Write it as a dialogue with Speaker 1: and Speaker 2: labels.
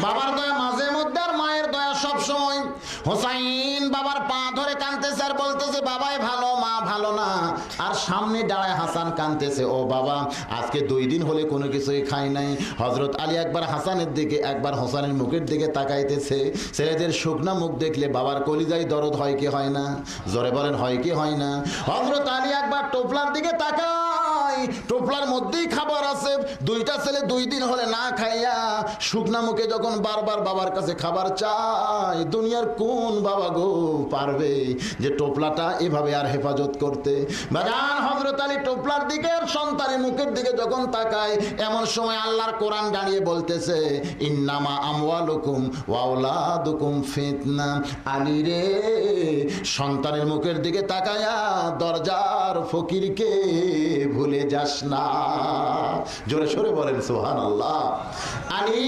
Speaker 1: বাবার দয়া মাঝে মধ্যে আর মায়ের দয়া সব সময়। হোসাইন বাবার পা ধরে কাঁদতেছে আর বলতেছে বাবাই ভালো, মা ভালো না। আর সামনে দাঁড়ায় হাসান কাঁদতেছে, ও বাবা আজকে 2 দিন হলে কোনো কিছুই খাই নাই। হযরত আলী একবার হাসানের দিকে একবার হোসেনের মুখের দিকে তাকাইতেছে। ছেলেদের শুকনা মুখ দেখলে বাবার কলিজায় দরদ হয় কি হয় না? জোরে বলেন, হয় কি হয় না? হযরত আলী একবার টোপলার দিকে তাকায়, টোপলার মধ্যেই খাবার আছে। 2টা ছেলে 2 দিন হলে না খাইয়া শুকনা মুখে যখন বারবার বাবার কাছে খাবার চায়, দুনিয়ার কোন বাবা গো পারবে যে টোপলাটা এভাবে আর হেফাজত করতে? বাজান হযরত আলী টোপলার দিকে আর সন্তানের মুখের দিকে যখন তাকায়, এমন সময় আল্লাহর কোরআন দাঁড়িয়ে বলতেছে, ইন্নামা আমওয়ালুকুম ওয়া আওলাদুকুম ফিতনা। আলী রে, সন্তানের মুখের দিকে তাকায়া দরজার ফকিরকে ভুলে যাস না। জোরে সোরে বলেন সুবহানাল্লাহ। আলী